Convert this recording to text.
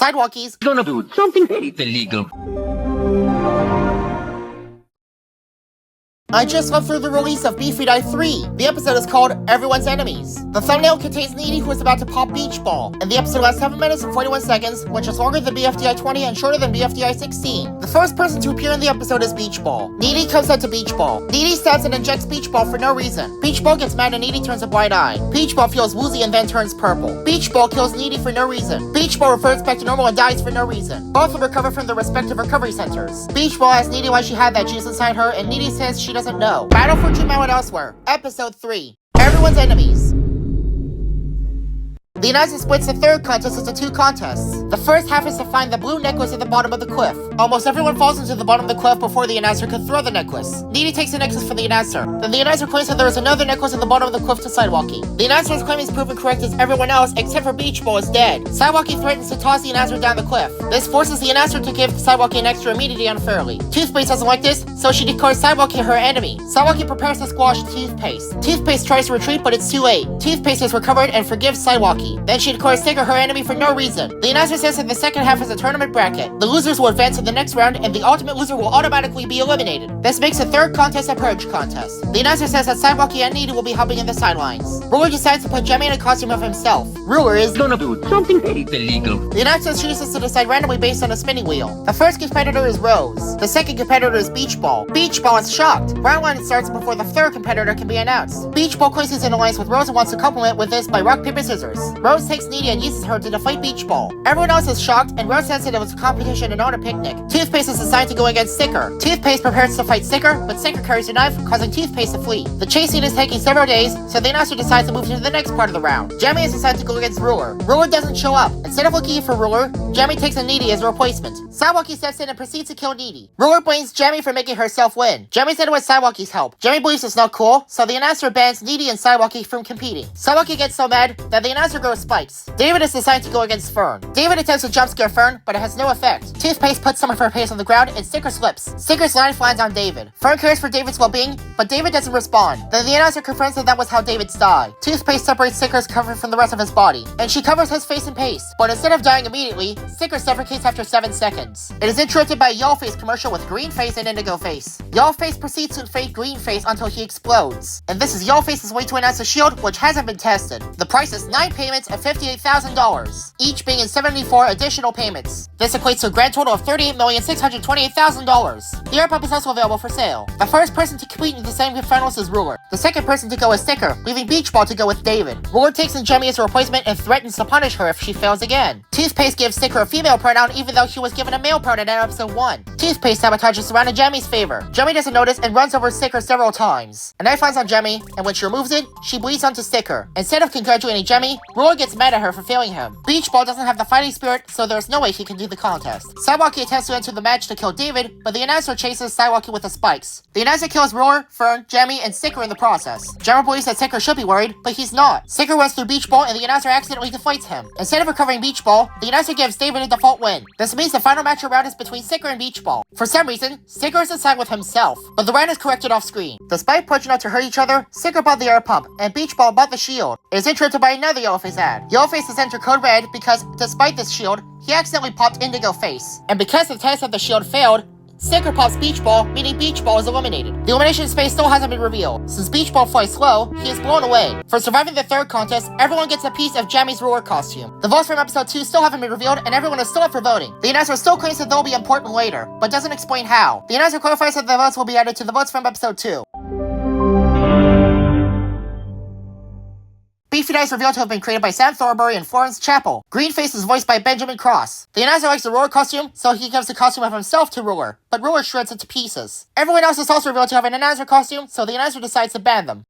Sidewalkies gonna do something illegal. I just went through the release of BFDIE 3. The episode is called Everyone's Enemies. The thumbnail contains Needy who is about to pop Beach Ball, and the episode lasts 7 minutes and 41 seconds, which is longer than BFDIE 20 and shorter than BFDIE 16. The first person to appear in the episode is Beach Ball. Needy comes out to Beach Ball. Needy stabs and injects Beach Ball for no reason. Beach Ball gets mad and Needy turns a blind eye. Beach Ball feels woozy and then turns purple. Beach Ball kills Needy for no reason. Beach Ball reverts back to normal and dies for no reason. Both will recover from their respective recovery centers. Beach Ball asks Needy why she had that juice inside her, and Needy says she doesn't know. Battle for Dream Out Elsewhere, Episode 3. Everyone's Enemies. The announcer splits the third contest into 2 contests. The first half is to find the blue necklace at the bottom of the cliff. Almost everyone falls into the bottom of the cliff before the announcer can throw the necklace. Needy takes the necklace from the announcer. Then the announcer claims that there is another necklace at the bottom of the cliff to Sidewalkie. The announcer's claim is proven correct as everyone else except for Beach Ball is dead. Sidewalkie threatens to toss the announcer down the cliff. This forces the announcer to give Sidewalkie an extra immunity unfairly. Toothpaste doesn't like this, so she declares Sidewalkie her enemy. Sidewalkie prepares to squash Toothpaste. Toothpaste tries to retreat, but it's too late. Toothpaste is recovered and forgives Sidewalkie. Then she declares Sticker her enemy for no reason. The announcer says that the second half is a tournament bracket. The losers will advance to the next round, and the ultimate loser will automatically be eliminated. This makes the third contest a purge contest. The announcer says that Sidewalkie and Needy will be helping in the sidelines. Ruler decides to put Jemmy in a costume of himself. Ruler is Gonna do something illegal. The announcer chooses to decide randomly based on a spinning wheel. The first competitor is Rose. The second competitor is Beach Ball. Beach Ball is shocked. Round 1 starts before the third competitor can be announced. Beach Ball claims he's in alliance with Rose and wants to compliment with this by rock, paper, scissors. Rose takes Needy and uses her to deflate Beach Ball. Everyone else is shocked, and Rose says that it was a competition and not a picnic. Toothpaste is assigned to go against Sticker. Toothpaste prepares to fight Sticker, but Sticker carries a knife, causing Toothpaste to flee. The chase scene is taking several days, so the announcer decides to move to the next part of the round. Jemmy is assigned to go against Ruler. Ruler doesn't show up. Instead of looking for Ruler, Jemmy takes a Needy as a replacement. Sidewalkie steps in and proceeds to kill Needy. Ruler blames Jemmy for making herself win. Jemmy said it was Sidewalkie's help. Jemmy believes it's not cool, so the announcer bans Needy and Sidewalkie from competing. Sidewalkie gets so mad that the announcer grows spikes. David is assigned to go against Fern. David attempts to jump scare Fern, but it has no effect. Toothpaste puts some of her paste on the ground and Sticker slips. Sticker's line lands on David. Fern cares for David's well-being, but David doesn't respond. Then the announcer confirms that was how David's died. Toothpaste separates Sticker's cover from the rest of his body, and she covers his face in paste. But instead of dying immediately, Sticker suffocates after 7 seconds. It is interrupted by a Y'all Face commercial with Green Face and Indigo Face. Y'all Face proceeds to fade Green Face until he explodes. And this is Y'all Face's way to announce a shield, which hasn't been tested. The price is 9 payments of $58,000, each being in 74 additional payments. This equates to a grand total of $38,628,000. The airpump is also available for sale. The first person to compete in the same finals is Ruler. The second person to go is Sticker, leaving Beach Ball to go with David. Ruler takes in Jemmy as a replacement and threatens to punish her if she fails again. Toothpaste gives Sticker a female pronoun even though she was given a male pronoun in episode 1. Toothpaste sabotages around in Jemmy's favor. Jemmy doesn't notice and runs over Sticker several times. A knife lands on Jemmy, and when she removes it, she bleeds onto Sticker. Instead of congratulating Jemmy, Ruler gets mad at her for failing him. Beach Ball doesn't have the fighting spirit, so there's no way he can do the contest. Sidewalkie attempts to enter the match to kill David, but the announcer chases Sidewalkie with the spikes. The announcer kills Ruler, Fern, Jemmy, and Sticker in the process. Jemmy believes that Sticker should be worried, but he's not. Sticker runs through Beach Ball, and the announcer accidentally deflates him. Instead of recovering Beach Ball, the announcer gives David a default win. This means the final match round is between Sticker and Beach Ball. For some reason, Sticker is assigned with himself, but the round is corrected off screen. Despite pushing out to hurt each other, Sticker bought the air pump, and Beach Ball bought the shield. It is interrupted by another Yellow Face ad. Yellow Face is entered code red because, despite this shield, he accidentally popped Indigo Face. And because the test of the shield failed, Sticker pops Beach Ball, meaning Beach Ball is eliminated. The elimination space still hasn't been revealed. Since Beach Ball flies slow, he is blown away. For surviving the third contest, everyone gets a piece of Jemmy's Ruler costume. The votes from episode 2 still haven't been revealed, and everyone is still up for voting. The announcer still claims that they'll be important later, but doesn't explain how. The announcer clarifies that the votes will be added to the votes from episode 2. BFDIE is revealed to have been created by Sam Thornberry and Florence Chappell. Greenface is voiced by Benjamin Cross. The announcer likes the Ruler costume, so he gives the costume of himself to Ruler, but Ruler shreds it to pieces. Everyone else is also revealed to have an announcer costume, so the announcer decides to ban them.